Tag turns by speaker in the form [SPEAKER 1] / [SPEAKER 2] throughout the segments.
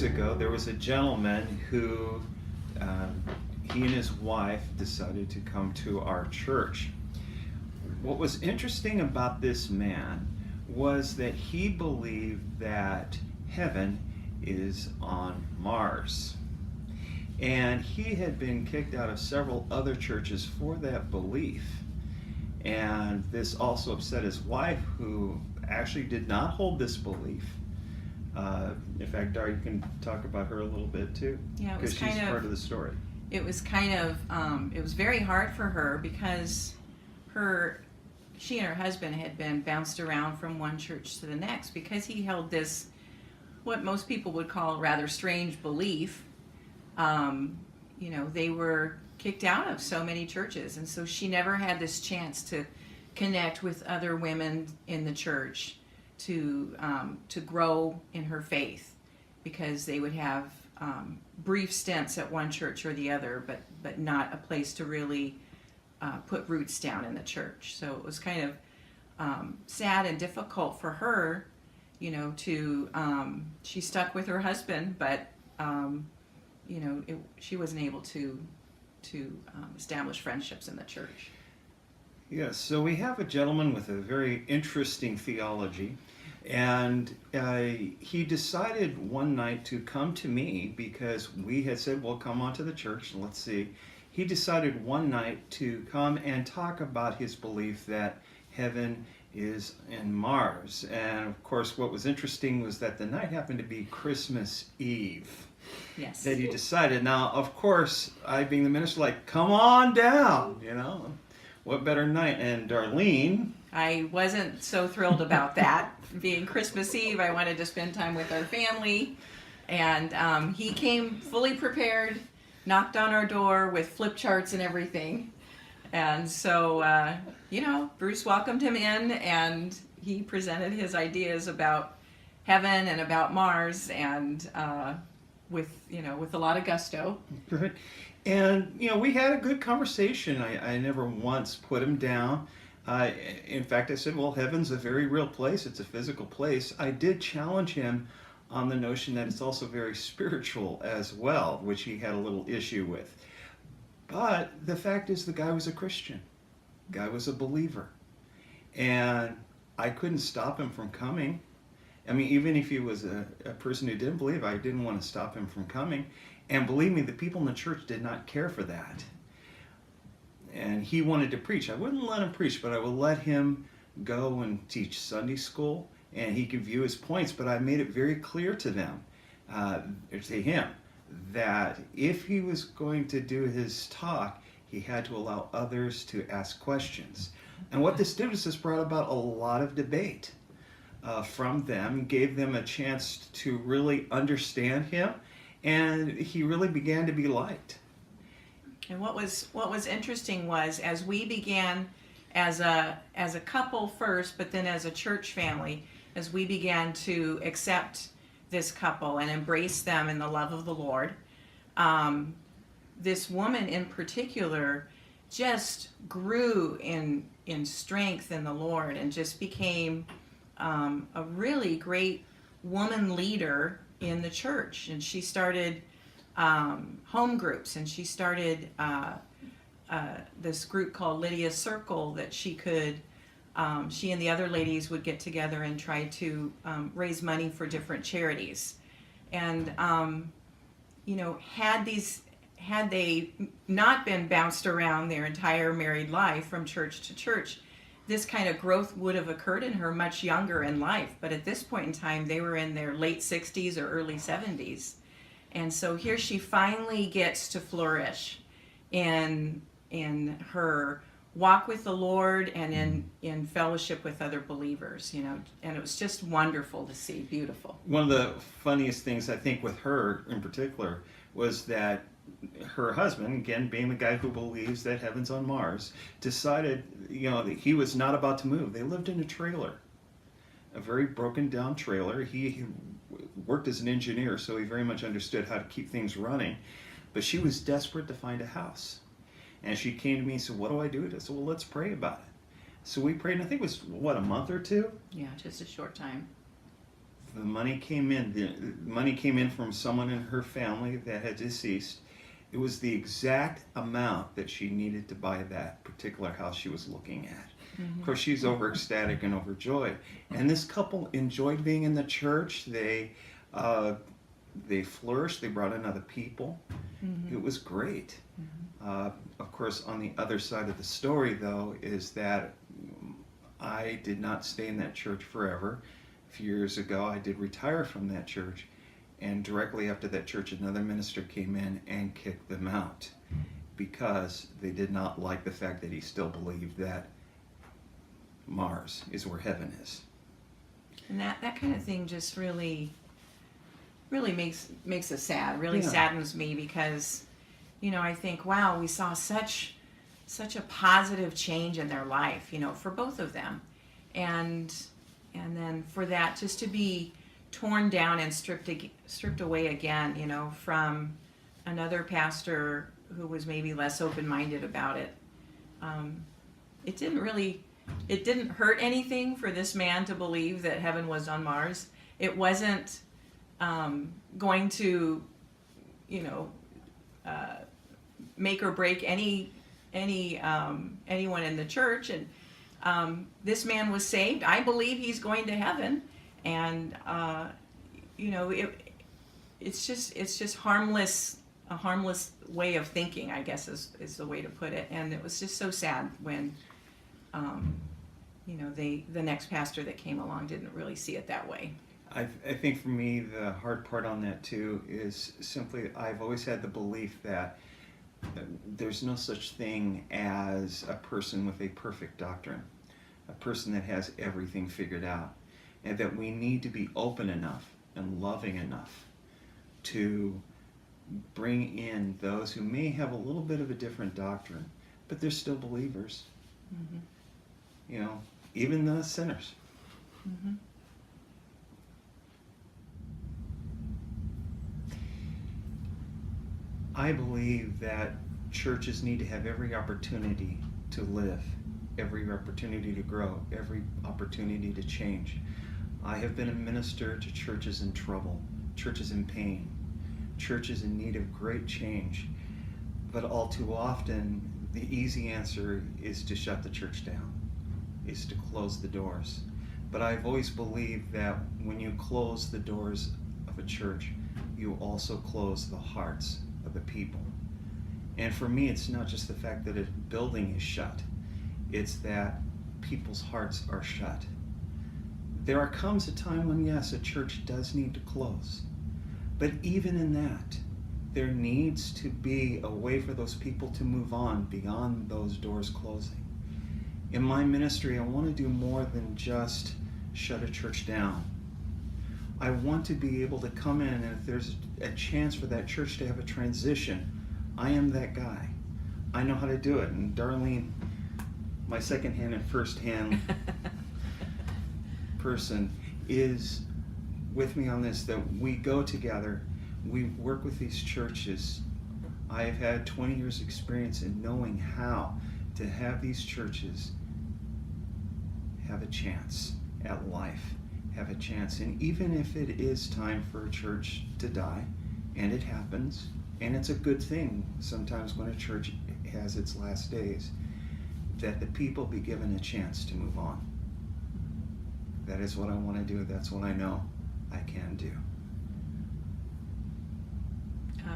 [SPEAKER 1] years ago, there was a gentleman who, he and his wife decided to come to our church. What was interesting about this man was that he believed that heaven is on Mars. And he had been kicked out of several other churches for that belief. And this also upset his wife, who actually did not hold this belief. In fact, Dar, you can talk about her a little bit too.
[SPEAKER 2] Yeah, it was
[SPEAKER 1] because she's part of the story.
[SPEAKER 2] It was kind of, it was very hard for her because she and her husband had been bounced around from one church to the next because he held this, what most people would call a rather strange belief. They were kicked out of so many churches, and so she never had this chance to connect with other women in the church to grow in her faith, because they would have brief stints at one church or the other, but not a place to really put roots down in the church. So it was kind of sad and difficult for her, she stuck with her husband, but she wasn't able to establish friendships in the church.
[SPEAKER 1] Yes, so we have a gentleman with a very interesting theology, and he decided one night to come to me because we had said, well, come on to the church and let's see. He decided one night to come and talk about his belief that heaven is in Mars. And of course, what was interesting was that the night happened to be Christmas Eve.
[SPEAKER 2] Yes.
[SPEAKER 1] That he decided. Now, of course, I being the minister, like, come on down, what better night? And Darlene,
[SPEAKER 2] I wasn't so thrilled about that. Being Christmas Eve, I wanted to spend time with our family. And he came fully prepared, knocked on our door with flip charts and everything. And so, Bruce welcomed him in, and he presented his ideas about heaven and about Mars, and with a lot of gusto.
[SPEAKER 1] Good. And, we had a good conversation. I never once put him down. In fact, I said, well, heaven's a very real place. It's a physical place. I did challenge him on the notion that it's also very spiritual as well, which he had a little issue with. But the fact is, the guy was a Christian. The guy was a believer. And I couldn't stop him from coming. I mean, even if he was a person who didn't believe, I didn't want to stop him from coming. And believe me, the people in the church did not care for that. And he wanted to preach. I wouldn't let him preach, but I would let him go and teach Sunday school, and he could view his points. But I made it very clear to them, to him, that if he was going to do his talk, he had to allow others to ask questions. And what this did was this brought about a lot of debate from them, gave them a chance to really understand him, and he really began to be liked.
[SPEAKER 2] And what was interesting was, as we began as a couple first, but then as a church family, as we began to accept this couple and embrace them in the love of the Lord, this woman in particular just grew in strength in the Lord, and just became a really great woman leader in the church. And she started home groups, and she started this group called Lydia's Circle that she and the other ladies would get together and try to raise money for different charities. And had they not been bounced around their entire married life from church to church, this kind of growth would have occurred in her much younger in life. But at this point in time, they were in their late 60s or early 70s. And so here she finally gets to flourish in her walk with the Lord and in fellowship with other believers, and it was just wonderful to see, beautiful.
[SPEAKER 1] One of the funniest things, I think, with her in particular was that her husband, again, being the guy who believes that heaven's on Mars, decided, that he was not about to move. They lived in a trailer, a very broken down trailer. He worked as an engineer, so he very much understood how to keep things running. But she was desperate to find a house. And she came to me and said, what do I do? I said, well, let's pray about it. So we prayed, and I think it was, a month or two?
[SPEAKER 2] Yeah, just a short time.
[SPEAKER 1] The money came in. The money came in from someone in her family that had deceased. It was the exact amount that she needed to buy that particular house she was looking at. Of course, she's over ecstatic and overjoyed. And this couple enjoyed being in the church. They flourished. They brought in other people. It was great. Of course, on the other side of the story, though, is that I did not stay in that church forever. A few years ago, I did retire from that church. And directly after that church, another minister came in and kicked them out because they did not like the fact that he still believed that Mars is where heaven is.
[SPEAKER 2] And that kind of thing just really makes us sad, really
[SPEAKER 1] Yeah.
[SPEAKER 2] saddens me because, I think, wow, we saw such a positive change in their life, for both of them. And then for that just to be torn down and stripped away again, from another pastor who was maybe less open-minded about it. It didn't hurt anything for this man to believe that heaven was on Mars. It wasn't going to, make or break anyone in the church. And this man was saved. I believe he's going to heaven. And it's just harmless. A harmless way of thinking, I guess, is the way to put it. And it was just so sad when, the next pastor that came along didn't really see it that way.
[SPEAKER 1] I think for me, the hard part on that too is simply I've always had the belief that there's no such thing as a person with a perfect doctrine, a person that has everything figured out, and that we need to be open enough and loving enough to bring in those who may have a little bit of a different doctrine, but they're still believers. Even the sinners. I believe that churches need to have every opportunity to live, every opportunity to grow, every opportunity to change. I have been a minister to churches in trouble, churches in pain, churches in need of great change. But all too often, the easy answer is to shut the church down, is to close the doors. But I've always believed that when you close the doors of a church, you also close the hearts of the people. And for me, it's not just the fact that a building is shut, it's that people's hearts are shut. There comes a time when, yes, a church does need to close. But even in that, there needs to be a way for those people to move on beyond those doors closing. In my ministry, I want to do more than just shut a church down. I want to be able to come in, and if there's a chance for that church to have a transition, I am that guy. I know how to do it. And Darlene, my second-hand and first-hand person, is with me on this, that we go together, we work with these churches. I have had 20 years experience in knowing how to have these churches have a chance at life, have a chance. And even if it is time for a church to die, and it happens, and it's a good thing sometimes when a church has its last days, that the people be given a chance to move on. That is what I want to do. That's what I know I can do.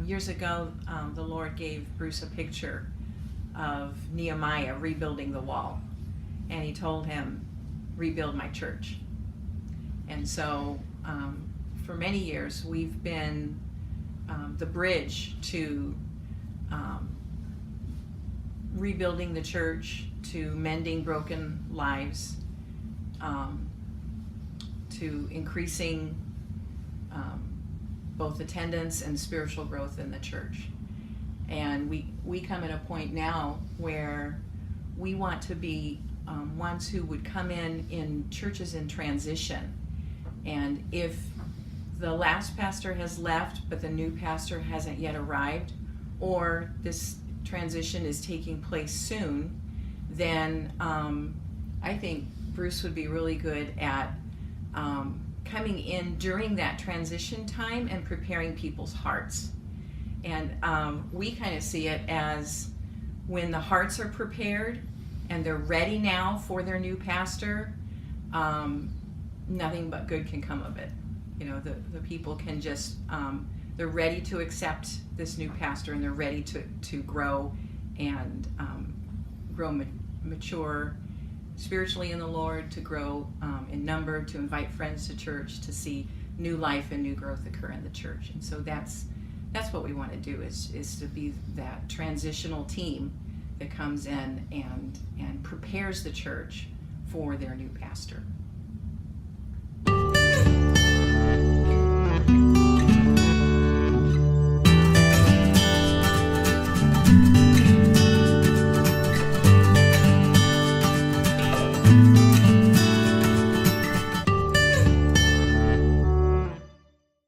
[SPEAKER 2] Years ago, the Lord gave Bruce a picture of Nehemiah rebuilding the wall. And he told him, rebuild my church. And so for many years, we've been the bridge to rebuilding the church, to mending broken lives, to increasing both attendance and spiritual growth in the church. And we come at a point now where we want to be ones who would come in churches in transition. And if the last pastor has left but the new pastor hasn't yet arrived, or this transition is taking place soon, then I think Bruce would be really good at coming in during that transition time and preparing people's hearts. And we kind of see it as when the hearts are prepared and they're ready now for their new pastor, nothing but good can come of it. You know, the people can just, they're ready to accept this new pastor, and they're ready to grow and mature spiritually in the Lord, to grow in number, to invite friends to church, to see new life and new growth occur in the church. And so that's what we want to do, is to be that transitional team that comes in and prepares the church for their new pastor.